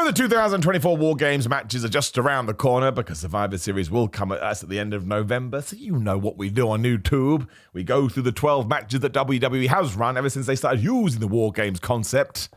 the 2024 War Games matches are just around the corner because Survivor Series will come at us at the end of November, so you know what we do on YouTube. We go through the 12 matches that WWE has run ever since they started using the War Games concept.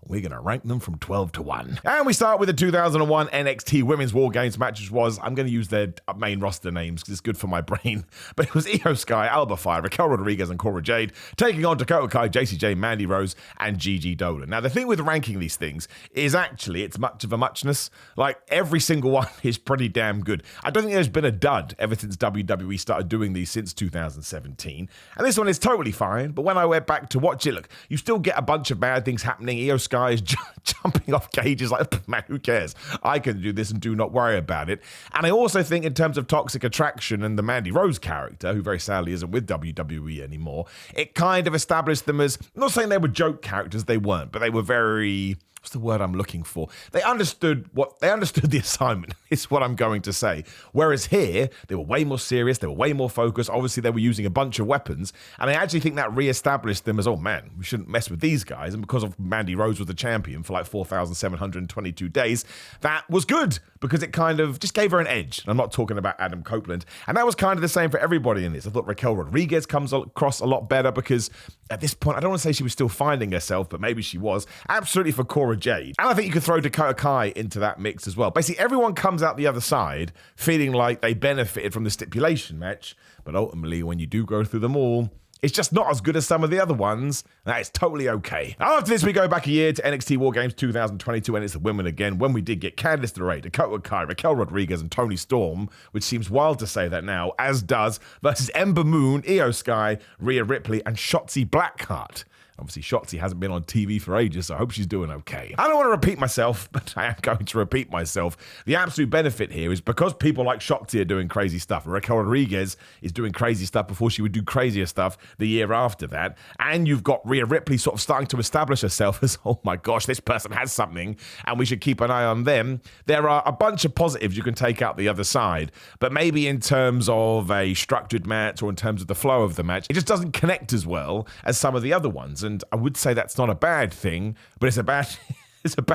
We're going to rank them from 12 to 1. And we start with the 2001 NXT Women's War Games match, which was, I'm going to use their main roster names because it's good for my brain, but it was Io Sky, Alba Fire, Raquel Rodriguez, and Cora Jade taking on Dakota Kai, Jacy Jayne, Mandy Rose, and Gigi Dolan. Now, the thing with ranking these things is actually it's much of a muchness. Like, every single one is pretty damn good. I don't think there's been a dud ever since WWE started doing these since 2017. And this one is totally fine, but when I went back to watch it, look, you still get a bunch of bad things happening. Io Sky is jumping off cages like, man, who cares? I can do this and do not worry about it. And I also think in terms of Toxic Attraction and the Mandy Rose character, who very sadly isn't with WWE anymore, it kind of established them as, I'm not saying they were joke characters, they weren't, but they were very... What's the word I'm looking for? They understood the assignment, is what I'm going to say. Whereas here, they were way more serious, they were way more focused. Obviously, they were using a bunch of weapons. And I actually think that re-established them as, oh man, we shouldn't mess with these guys. And because of Mandy Rose was the champion for like 4,722 days, that was good because it kind of just gave her an edge. And I'm not talking about Adam Copeland. And that was kind of the same for everybody in this. I thought Raquel Rodriguez comes across a lot better because at this point, I don't want to say she was still finding herself, but maybe she was. Absolutely for Cora Jade. And I think you could throw Dakota Kai into that mix as well. Basically, everyone comes out the other side feeling like they benefited from the stipulation match, but ultimately, when you do go through them all, it's just not as good as some of the other ones. That is totally okay. After this, we go back a year to NXT War Games 2022, and it's the women again, when we did get Candice LeRae, Dakota Kai, Raquel Rodriguez, and Toni Storm, which seems wild to say that now, as does, versus Ember Moon, Io Sky, Rhea Ripley, and Shotzi Blackheart. Obviously, Shotzi hasn't been on TV for ages, so I hope she's doing okay. I don't want to repeat myself, but I am going to repeat myself. The absolute benefit here is because people like Shotzi are doing crazy stuff, and Raquel Rodriguez is doing crazy stuff before she would do crazier stuff the year after that, and you've got Rhea Ripley sort of starting to establish herself as, oh my gosh, this person has something, and we should keep an eye on them. There are a bunch of positives you can take out the other side, but maybe in terms of a structured match or in terms of the flow of the match, it just doesn't connect as well as some of the other ones. And I would say that's not a bad thing, but it's a bad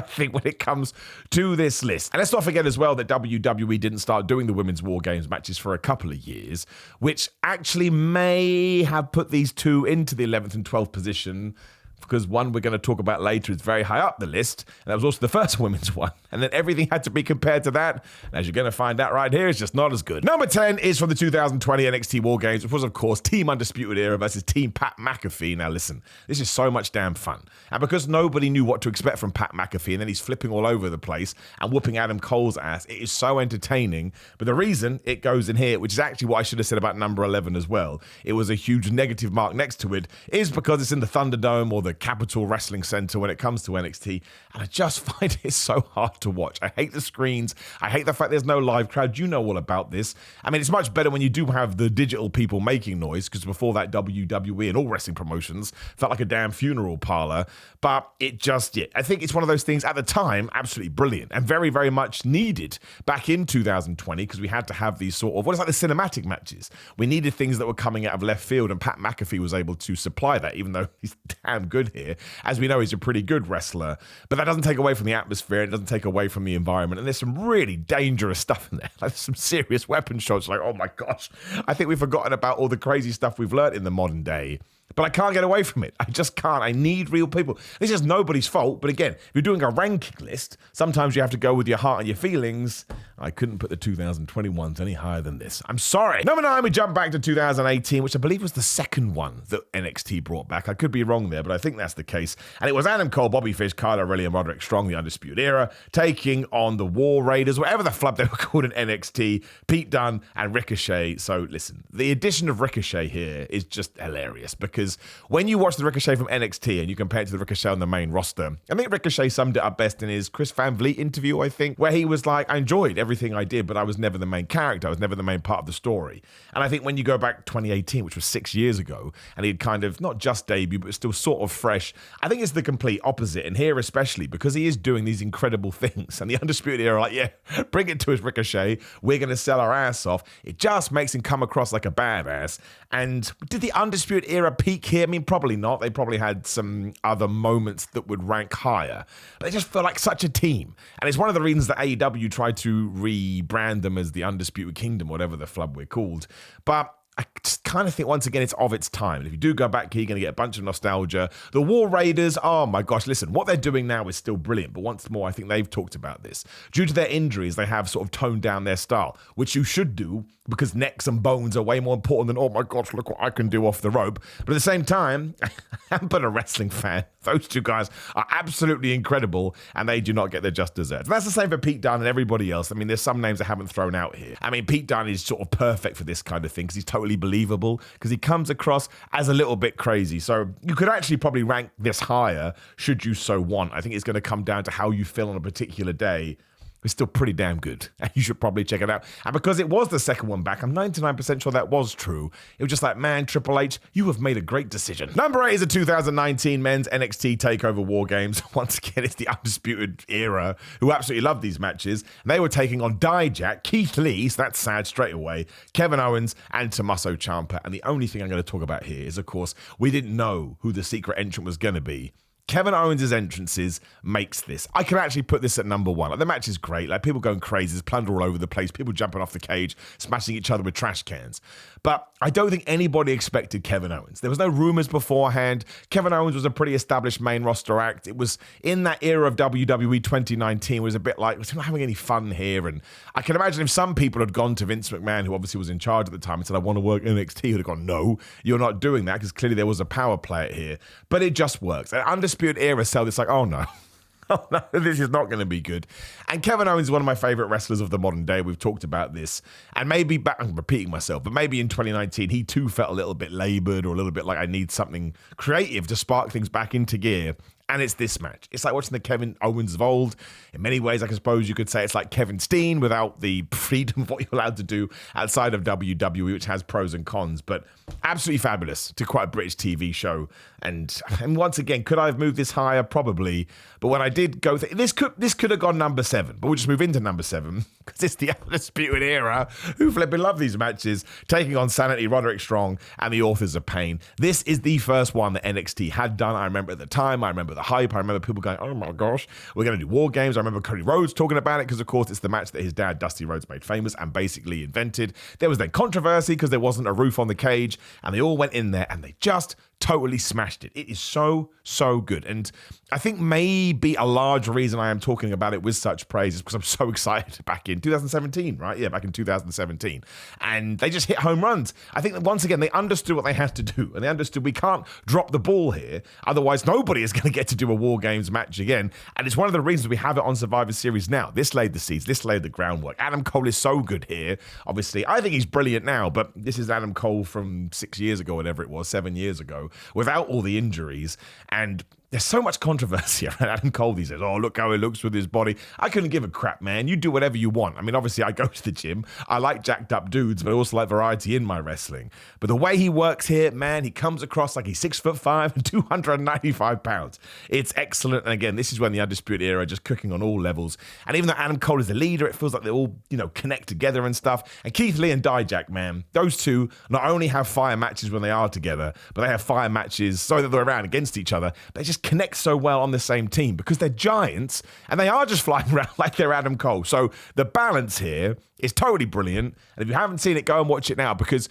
thing when it comes to this list. And let's not forget as well that WWE didn't start doing the Women's War Games matches for a couple of years, which actually may have put these two into the 11th and 12th position, because one we're going to talk about later is very high up the list, and that was also the first women's one. And then everything had to be compared to that, and as you're going to find out right here, it's just not as good. Number 10 is from the 2020 NXT War Games, which was, of course, Team Undisputed Era versus Team Pat McAfee. Now, listen, this is so much damn fun. And because nobody knew what to expect from Pat McAfee, and then he's flipping all over the place and whooping Adam Cole's ass, it is so entertaining. But the reason it goes in here, which is actually what I should have said about number 11 as well, it was a huge negative mark next to it, is because it's in the Thunderdome or the Capital Wrestling Center when it comes to NXT, and I just find it so hard to watch. I hate the screens. I hate the fact there's no live crowd. You know all about this. I mean, it's much better when you do have the digital people making noise, because before that, WWE and all wrestling promotions felt like a damn funeral parlor, but it just, yeah, I think it's one of those things at the time, absolutely brilliant and very, very much needed back in 2020, because we had to have these sort of, what is like the cinematic matches. We needed things that were coming out of left field, and Pat McAfee was able to supply that, even though he's damn good here. As we know, he's a pretty good wrestler, but that doesn't take away from the atmosphere. It doesn't take away from the environment. And there's some really dangerous stuff in there. Like some serious weapon shots. Like, oh my gosh, I think we've forgotten about all the crazy stuff we've learned in the modern day. But I can't get away from it. I just can't. I need real people. This is nobody's fault. But again, if you're doing a ranking list, sometimes you have to go with your heart and your feelings. I couldn't put the 2021s any higher than this. I'm sorry. Number 9, we jump back to 2018, which I believe was the second one that NXT brought back. I could be wrong there, but I think that's the case. And it was Adam Cole, Bobby Fish, Kyle O'Reilly, and Roderick Strong, the Undisputed Era, taking on the War Raiders, whatever the flub they were called in NXT, Pete Dunne and Ricochet. So listen, the addition of Ricochet here is just hilarious, because when you watch the Ricochet from NXT and you compare it to the Ricochet on the main roster, I think Ricochet summed it up best in his Chris Van Vliet interview, I think, where he was like, I enjoyed everything I did, but I was never the main character. I was never the main part of the story. And I think when you go back 2018, which was 6 years ago, and he'd kind of not just debuted, but still sort of fresh, I think it's the complete opposite. And here especially, because he is doing these incredible things, and the Undisputed Era are like, yeah, bring it to us, Ricochet. We're going to sell our ass off. It just makes him come across like a badass. And did the Undisputed Era peak here? I mean, probably not. They probably had some other moments that would rank higher. But they just feel like such a team. And it's one of the reasons that AEW tried to rebrand them as the Undisputed Kingdom, whatever the flub we're called. But I just kind of think, once again, it's of its time. And if you do go back here, you're going to get a bunch of nostalgia. The War Raiders, oh my gosh, listen, what they're doing now is still brilliant. But once more, I think they've talked about this. Due to their injuries, they have sort of toned down their style, which you should do because necks and bones are way more important than, oh my gosh, look what I can do off the rope. But at the same time, I'm but a wrestling fan. Those two guys are absolutely incredible, and they do not get their just desserts. And that's the same for Pete Dunne and everybody else. I mean, there's some names I haven't thrown out here. I mean, Pete Dunne is sort of perfect for this kind of thing because he's totally believable, because he comes across as a little bit crazy. So you could actually probably rank this higher should you so want. I think it's going to come down to how you feel on a particular day. It's still pretty damn good, and you should probably check it out. And because it was the second one back, I'm 99% sure that was true. It was just like, man, Triple H, you have made a great decision. Number 8 is a 2019 men's NXT TakeOver War Games. Once again, it's the Undisputed Era, who absolutely love these matches. And they were taking on Dijak, Keith Lee, so that's sad straight away, Kevin Owens, and Tommaso Ciampa. And the only thing I'm going to talk about here is, of course, we didn't know who the secret entrant was going to be. Kevin Owens' entrances makes this. I can actually put this at number 1. Like, the match is great. Like, people going crazy. There's plunder all over the place. People jumping off the cage, smashing each other with trash cans. But I don't think anybody expected Kevin Owens. There was no rumors beforehand. Kevin Owens was a pretty established main roster act. It was in that era of WWE 2019 was a bit like, we're not having any fun here. And I can imagine if some people had gone to Vince McMahon, who obviously was in charge at the time, and said, I want to work NXT, he'd have gone, no, you're not doing that, because clearly there was a power play here. But it just works. And Undisputed Era sell this like, oh no. Oh no, this is not going to be good. And Kevin Owens is one of my favorite wrestlers of the modern day. We've talked about this. And maybe I'm repeating myself, but maybe in 2019, he too felt a little bit labored, or a little bit like I need something creative to spark things back into gear. And it's this match. It's like watching the Kevin Owens of old. In many ways, I suppose you could say it's like Kevin Steen without the freedom of what you're allowed to do outside of WWE, which has pros and cons, but absolutely fabulous to quite a British TV show. And once again, could I have moved this higher? Probably. But when I did go, this could have gone number 7, but we'll just move into number 7 because it's the Undisputed Era who flipping love these matches, taking on Sanity, Roderick Strong, and the Authors of Pain. This is the first one that NXT had done. I remember at the time, I remember the hype. I remember people going, oh my gosh, we're going to do War Games. I remember Cody Rhodes talking about it because, of course, it's the match that his dad, Dusty Rhodes, made famous and basically invented. There was then controversy because there wasn't a roof on the cage, and they all went in there and they just totally smashed it. It is so, so good. And I think maybe a large reason I am talking about it with such praise is because I'm so excited back in 2017, right? Yeah, back in 2017. And they just hit home runs. I think that once again, they understood what they had to do. And they understood we can't drop the ball here. Otherwise, nobody is going to get to do a War Games match again. And it's one of the reasons we have it on Survivor Series now. This laid the seeds. This laid the groundwork. Adam Cole is so good here. Obviously, I think he's brilliant now. But this is Adam Cole from 6 years ago, whatever it was, 7 years ago, without all the injuries. And there's so much controversy around Adam Cole these days. Oh, look how he looks with his body. I couldn't give a crap, man. You do whatever you want. I mean, obviously, I go to the gym. I like jacked up dudes, but I also like variety in my wrestling. But the way he works here, man, he comes across like he's 6'5" and 295 pounds. It's excellent. And again, this is when the Undisputed Era are just cooking on all levels. And even though Adam Cole is the leader, it feels like they all, connect together and stuff. And Keith Lee and Dijak, man, those two not only have fire matches when they are together, but they have fire matches so that they're around against each other. They just connect so well on the same team because they're giants and they are just flying around like they're Adam Cole. So the balance here is totally brilliant. And if you haven't seen it, go and watch it now because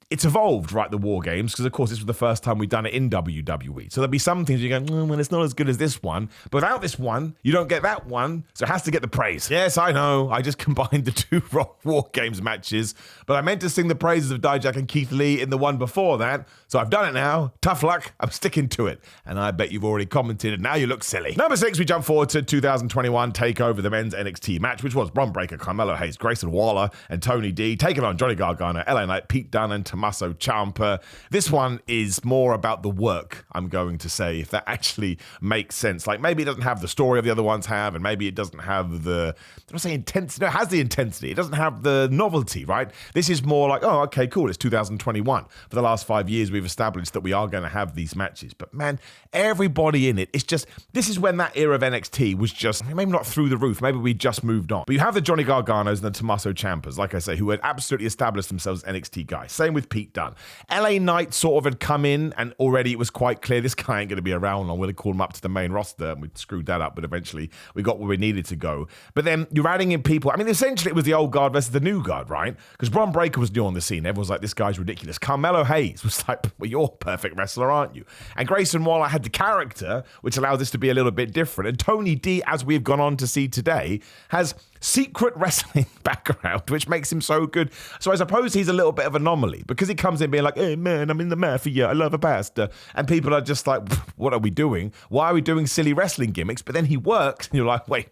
it's evolved, right, the War Games, because, of course, this was the first time we've done it in WWE. So there'll be some things you go, well, it's not as good as this one. But without this one, you don't get that one, so it has to get the praise. Yes, I know, I just combined the two War Games matches, but I meant to sing the praises of Dijak and Keith Lee in the one before that, so I've done it now. Tough luck, I'm sticking to it. And I bet you've already commented, and now you look silly. Number 6, we jump forward to 2021 TakeOver, the men's NXT match, which was Bron Breakker, Carmelo Hayes, Grayson Waller, and Tony D, taking on Johnny Gargano, LA Knight, Pete Dunne, and Tommaso Ciampa. This one is more about the work, I'm going to say, if that actually makes sense. Like, maybe it doesn't have the story of the other ones have, and maybe it doesn't have the, I don't say intensity, no, it has the intensity. It doesn't have the novelty, right? This is more like, oh, okay, cool, it's 2021. For the last 5 years, we've established that we are going to have these matches. But man, everybody in it, it's just, this is when that era of NXT was just, maybe not through the roof, maybe we just moved on. But you have the Johnny Garganos and the Tommaso Ciampas, like I say, who had absolutely established themselves as NXT guys. Same with with Pete Dunne. LA Knight sort of had come in, and already it was quite clear this guy ain't going to be around long. We're going to call him up to the main roster, and we screwed that up, but eventually we got where we needed to go. But then you're adding in people. I mean, essentially it was the old guard versus the new guard, right? Because Bron Breakker was new on the scene. Everyone's like, this guy's ridiculous. Carmelo Hayes was like, well, you're a perfect wrestler, aren't you? And Grayson Waller had the character, which allowed this to be a little bit different. And Tony D, as we've gone on to see today, has secret wrestling background, which makes him so good. So I suppose he's a little bit of an anomaly because he comes in being like, hey man, I'm in the mafia, I love a pasta. And people are just like, what are we doing? Why are we doing silly wrestling gimmicks? But then he works and you're like, wait,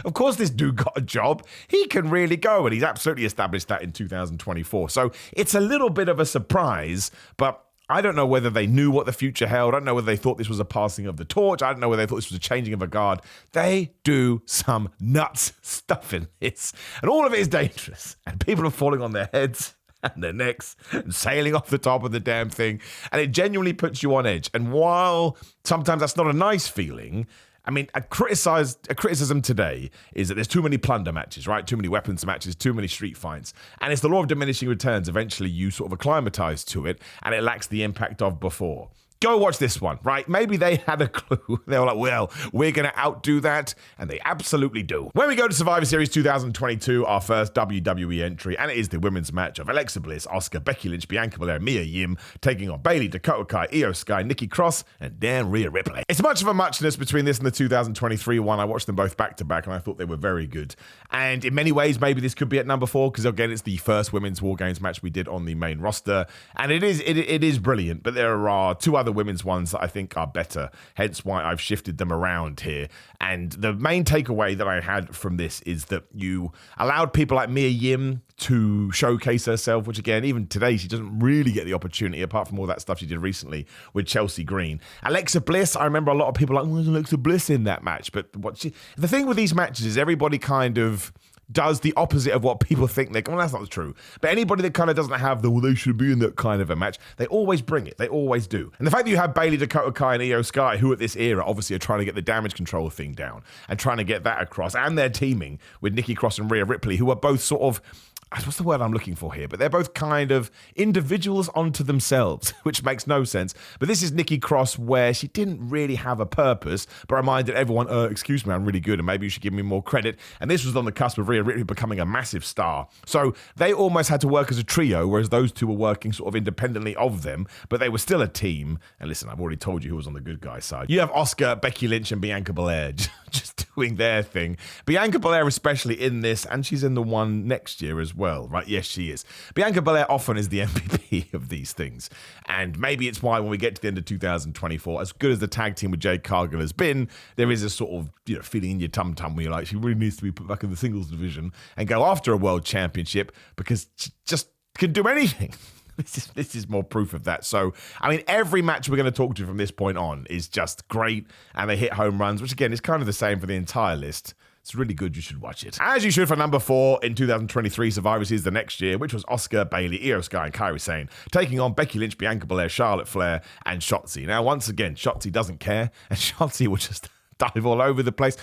of course this dude got a job. He can really go, and he's absolutely established that in 2024. So it's a little bit of a surprise, but I don't know whether they knew what the future held. I don't know whether they thought this was a passing of the torch. I don't know whether they thought this was a changing of a guard. They do some nuts stuff in this, and all of it is dangerous, and people are falling on their heads and their necks and sailing off the top of the damn thing, and it genuinely puts you on edge. And while sometimes that's not a nice feeling, I mean, a criticism today is that there's too many plunder matches, right? Too many weapons matches, too many street fights. And it's the law of diminishing returns. Eventually, you sort of acclimatize to it, and it lacks the impact of before. Go watch this one, right? Maybe they had a clue. They were like, well, we're going to outdo that. And they absolutely do. When we go to Survivor Series 2022, our first WWE entry, and it is the women's match of Alexa Bliss, Asuka, Becky Lynch, Bianca Belair, Mia Yim, taking on Bayley, Dakota Kai, Io Sky, Nikki Cross, and Dan Rhea Ripley. It's much of a muchness between this and the 2023 one. I watched them both back to back, and I thought they were very good. And in many ways, maybe this could be at number 4, because again, it's the first women's War Games match we did on the main roster. And it is brilliant, but there are 2 other women's ones that I think are better, hence why I've shifted them around here. And the main takeaway that I had from this is that you allowed people like Mia Yim to showcase herself, which again, even today, she doesn't really get the opportunity, apart from all that stuff she did recently with Chelsea Green. Alexa Bliss, I remember a lot of people like, where's Alexa Bliss in that match? But the thing with these matches is everybody kind of does the opposite of what people think they're going. Well, that's not true. But anybody that kind of doesn't have the, well, they should be in that kind of a match, they always bring it. They always do. And the fact that you have Bayley, Dakota Kai, and Io Sky, who at this era obviously are trying to get the damage control thing down and trying to get that across, and they're teaming with Nikki Cross and Rhea Ripley, who are both sort of, what's the word I'm looking for here? But they're both kind of individuals onto themselves, which makes no sense. But this is Nikki Cross, where she didn't really have a purpose, but reminded everyone, excuse me, I'm really good, and maybe you should give me more credit. And this was on the cusp of Rhea Ripley becoming a massive star. So they almost had to work as a trio, whereas those two were working sort of independently of them, but they were still a team. And listen, I've already told you who was on the good guy side. You have Asuka, Becky Lynch, and Bianca Belair just doing their thing. Bianca Belair especially in this, and she's in the one next year as well, right? Yes, she is. Bianca Belair often is the MVP of these things. And maybe it's why when we get to the end of 2024, as good as the tag team with Jade Cargill has been, there is a sort of, feeling in your tum-tum where you're like, she really needs to be put back in the singles division and go after a world championship, because she just can do anything. This is more proof of that. So, I mean, every match we're going to talk to from this point on is just great, and they hit home runs, which again is kind of the same for the entire list. It's really good. You should watch it. As you should for number 4 in 2023 Survivor Series the next year, which was Asuka, Bayley, Io Sky, and Kairi Sane, taking on Becky Lynch, Bianca Belair, Charlotte Flair, and Shotzi. Now, once again, Shotzi doesn't care, and Shotzi will just dive all over the place.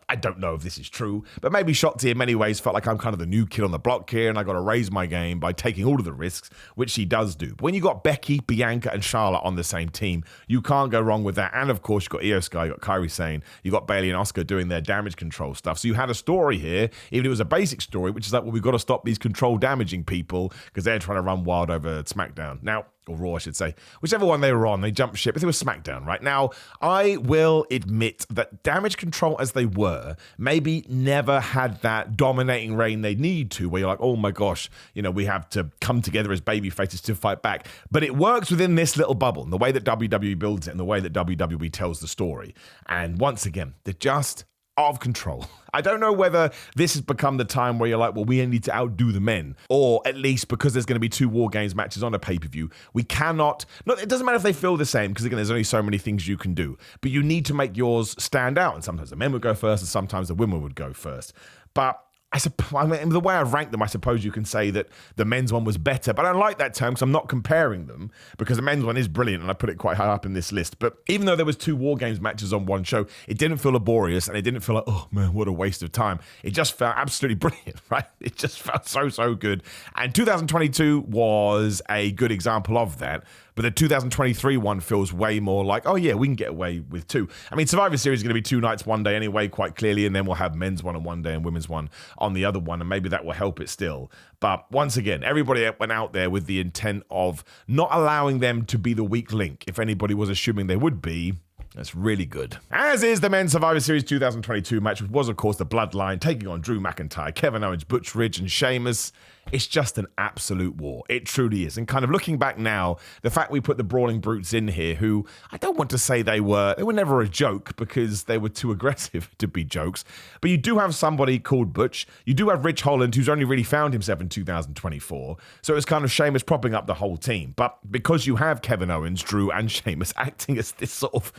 I don't know if this is true, but maybe Shotzi in many ways felt like I'm kind of the new kid on the block here, and I got to raise my game by taking all of the risks, which she does do. But when you got Becky, Bianca, and Charlotte on the same team, you can't go wrong with that. And of course, you got Io Sky, you got Kairi Sane, you got Bayley and Asuka doing their damage control stuff. So you had a story here, even if it was a basic story, which is like, well, we've got to stop these control damaging people because they're trying to run wild over SmackDown. Now, or Raw, I should say. Whichever one they were on, they jumped ship. If it was SmackDown, right? Now, I will admit that Damage Control as they were, maybe never had that dominating reign they need to, where you're like, oh my gosh, we have to come together as baby faces to fight back. But it works within this little bubble, and the way that WWE builds it, and the way that WWE tells the story. And once again, they're just out of control. I don't know whether this has become the time where you're like, well, we need to outdo the men, or at least because there's going to be 2 War Games matches on a pay-per-view, we cannot, no, it doesn't matter if they feel the same, because again, there's only so many things you can do, but you need to make yours stand out, and sometimes the men would go first, and sometimes the women would go first. But I mean, the way I've ranked them, I suppose you can say that the men's one was better, but I don't like that term because I'm not comparing them, because the men's one is brilliant and I put it quite high up in this list. But even though there was 2 War Games matches on one show, it didn't feel laborious and it didn't feel like, oh man, what a waste of time. It just felt absolutely brilliant, right? It just felt so good. And 2022 was a good example of that. But the 2023 one feels way more like, oh yeah, we can get away with 2. I mean, Survivor Series is going to be 2 nights, one day anyway, quite clearly, and then we'll have men's one on one day and women's one on the other one, and maybe that will help it still. But once again, everybody went out there with the intent of not allowing them to be the weak link, if anybody was assuming they would be. That's really good. As is the Men's Survivor Series 2022 match, which was, of course, the Bloodline taking on Drew McIntyre, Kevin Owens, Butch Ridge, and Sheamus. It's just an absolute war. It truly is. And kind of looking back now, the fact we put the Brawling Brutes in here, who I don't want to say they were never a joke because they were too aggressive to be jokes. But you do have somebody called Butch. You do have Rich Holland, who's only really found himself in 2024. So it's kind of Sheamus propping up the whole team. But because you have Kevin Owens, Drew, and Sheamus acting as this sort of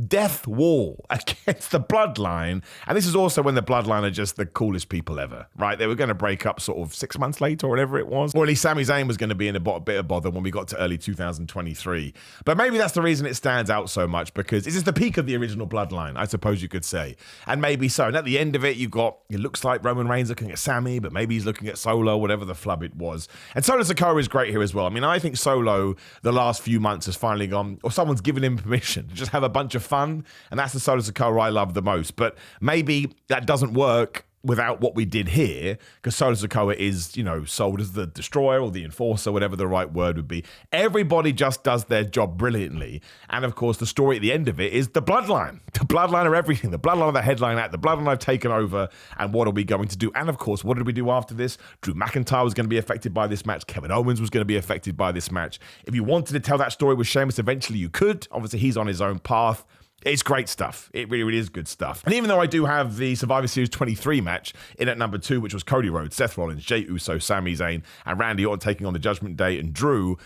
death wall against the Bloodline, and this is also when the Bloodline are just the coolest people ever, right? They were going to break up sort of 6 months later or whatever it was. Or at least Sami Zayn was going to be in a bit of bother when we got to early 2023. But maybe that's the reason it stands out so much, because this is the peak of the original Bloodline, I suppose you could say. And maybe so. And at the end of it, it looks like Roman Reigns looking at Sami, but maybe he's looking at Solo, whatever the flub it was. And Solo Sikoa is great here as well. I mean, I think Solo, the last few months, has finally gone, or someone's given him permission to just have a bunch of fun. And that's the Solo Sikoa I love the most. But maybe that doesn't work without what we did here, because Solo Sikoa is, sold as the destroyer or the enforcer, whatever the right word would be. Everybody just does their job brilliantly. And of course, the story at the end of it is the Bloodline. The Bloodline are everything. The Bloodline are the headline act. The Bloodline have taken over. And what are we going to do? And of course, what did we do after this? Drew McIntyre was going to be affected by this match. Kevin Owens was going to be affected by this match. If you wanted to tell that story with Sheamus, eventually you could. Obviously, he's on his own path. It's great stuff. It really, really is good stuff. And even though I do have the Survivor Series 23 match in at number 2, which was Cody Rhodes, Seth Rollins, Jey Uso, Sami Zayn, and Randy Orton taking on the Judgment Day and Drew,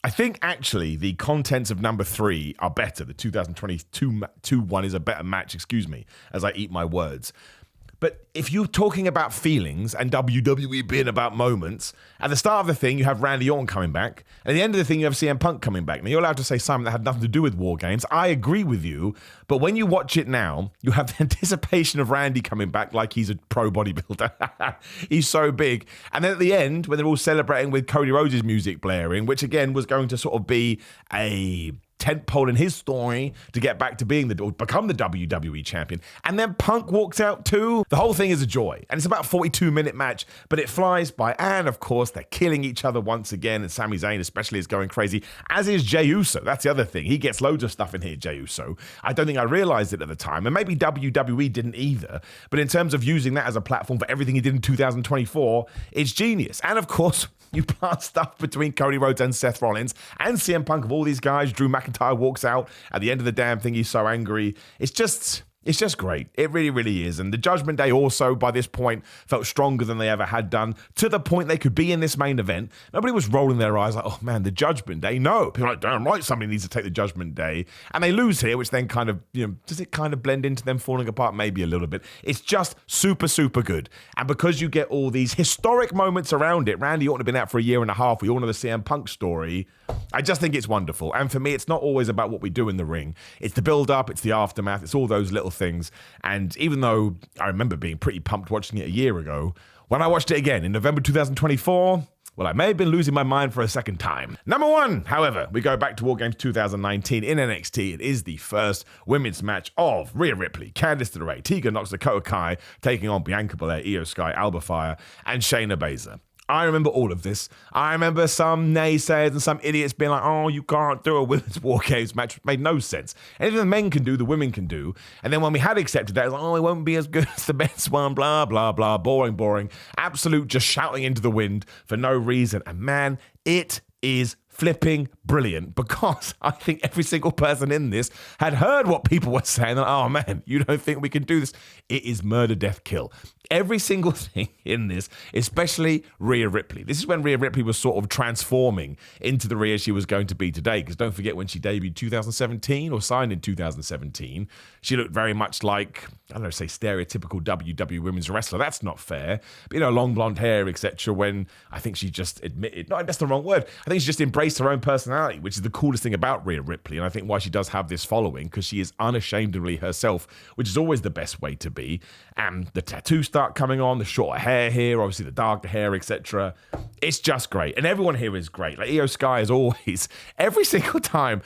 I think actually the contents of number 3 are better. The 2022 one is a better match, as I eat my words. But if you're talking about feelings and WWE being about moments, at the start of the thing, you have Randy Orton coming back. And at the end of the thing, you have CM Punk coming back. Now, you're allowed to say, Simon, that had nothing to do with War Games. I agree with you. But when you watch it now, you have the anticipation of Randy coming back like he's a pro bodybuilder. He's so big. And then at the end, when they're all celebrating with Cody Rhodes' music blaring, which again was going to sort of be a tentpole in his story to get back to become the WWE champion. And then Punk walks out too. The whole thing is a joy. And it's about a 42-minute match, but it flies by. And of course, they're killing each other once again. And Sami Zayn especially is going crazy, as is Jey Uso. That's the other thing. He gets loads of stuff in here, Jey Uso. I don't think I realized it at the time. And maybe WWE didn't either. But in terms of using that as a platform for everything he did in 2024, it's genius. And of course, you plant stuff between Cody Rhodes and Seth Rollins and CM Punk of all these guys. Drew McIntyre walks out at the end of the damn thing. He's so angry. It's just great. It really, really is. And the Judgment Day also, by this point, felt stronger than they ever had done, to the point they could be in this main event. Nobody was rolling their eyes like, oh man, the Judgment Day. No. People are like, damn right, somebody needs to take the Judgment Day. And they lose here, which then kind of, does it kind of blend into them falling apart? Maybe a little bit. It's just super, super good. And because you get all these historic moments around it, Randy Orton have been out for a year and a half. We all know the CM Punk story. I just think it's wonderful. And for me, it's not always about what we do in the ring. It's the build-up. It's the aftermath. It's all those little things. And even though I remember being pretty pumped watching it a year ago, when I watched it again in November 2024, well, I may have been losing my mind for a second time. Number 1, however, we go back to War Games 2019 in NXT. It is the first women's match of Rhea Ripley, Candice LeRae, Tegan Nox, Dakota Kai taking on Bianca Belair, Io Sky, Alba Fire, and Shayna Baszler. I remember all of this. I remember some naysayers and some idiots being like, oh, you can't do a women's War Games match, which made no sense. Anything the men can do, the women can do. And then when we had accepted that, it was like, oh, it won't be as good as the men's one, blah, blah, blah, boring. Absolute just shouting into the wind for no reason. And man, it is flipping brilliant, because I think every single person in this had heard what people were saying. Oh man, you don't think we can do this? It is murder, death, kill. Every single thing in this, especially Rhea Ripley. This is when Rhea Ripley was sort of transforming into the Rhea she was going to be today. Because don't forget, when she debuted 2017 or signed in 2017, she looked very much like, I don't know, say stereotypical WWE women's wrestler. That's not fair. But, long blonde hair, etc. When I think she just admitted, no, that's the wrong word. I think she just embraced her own personality, which is the coolest thing about Rhea Ripley. And I think why she does have this following, because she is unashamedly herself, which is always the best way to be. And the tattoo start coming on, the shorter hair here, obviously the darker hair, etc. It's just great. And everyone here is great. Like Io Sky is always, every single time.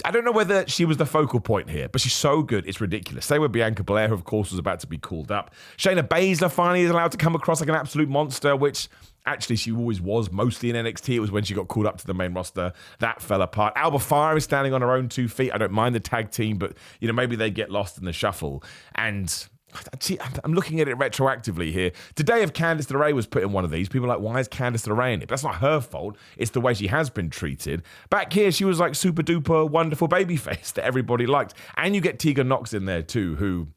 I don't know whether she was the focal point here, but she's so good, it's ridiculous. Same with Bianca Belair, who of course was about to be called up. Shayna Baszler finally is allowed to come across like an absolute monster, which actually she always was, mostly in NXT. It was when she got called up to the main roster that fell apart. Alba Fire is standing on her own 2 feet. I don't mind the tag team, but maybe they get lost in the shuffle. And I'm looking at it retroactively here. Today, if Candice LeRae was put in one of these, people are like, why is Candice LeRae in it? But that's not her fault. It's the way she has been treated. Back here, she was like super duper wonderful babyface that everybody liked. And you get Tegan Nox in there too, who,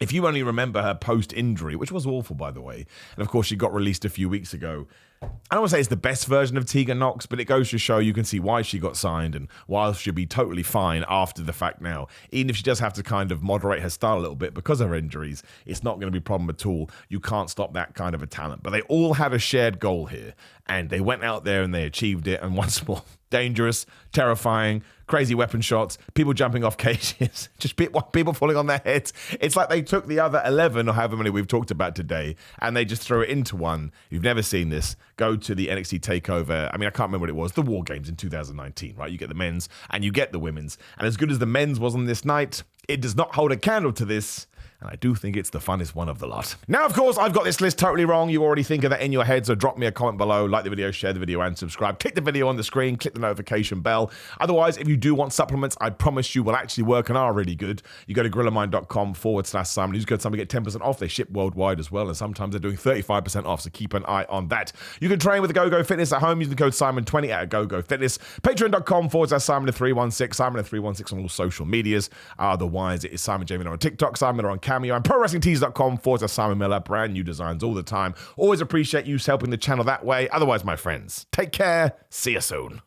if you only remember her post-injury, which was awful, by the way, and of course she got released a few weeks ago, I don't want to say it's the best version of Tegan Nox, but it goes to show you can see why she got signed and why she'll be totally fine after the fact now. Even if she does have to kind of moderate her style a little bit because of her injuries, it's not going to be a problem at all. You can't stop that kind of a talent. But they all had a shared goal here, and they went out there and they achieved it. And once more, dangerous, terrifying, crazy weapon shots, people jumping off cages, just people falling on their heads. It's like they took the other 11 or however many we've talked about today and they just threw it into one. If you've never seen this, go to the NXT TakeOver. I mean, I can't remember what it was. The War Games in 2019, right? You get the men's and you get the women's. And as good as the men's was on this night, it does not hold a candle to this. And I do think it's the funnest one of the lot. Now, of course, I've got this list totally wrong. You already think of that in your head, so drop me a comment below, like the video, share the video, and subscribe. Click the video on the screen, click the notification bell. Otherwise, if you do want supplements, I promise you will actually work and are really good. You go to grillermind.com/Simon. Use code Simon, get 10% off. They ship worldwide as well, and sometimes they're doing 35% off, so keep an eye on that. You can train with GoGo Fitness at home using the code Simon20 at GoGo Fitness. Patreon.com/Simon316, Simon316 on all social medias. Otherwise, it is Simon J. Miller on TikTok, Simon Miller on Cameo, and ProWrestlingTees.com/Simon Miller. Brand new designs all the time. Always appreciate you helping the channel that way. Otherwise, my friends, take care. See you soon.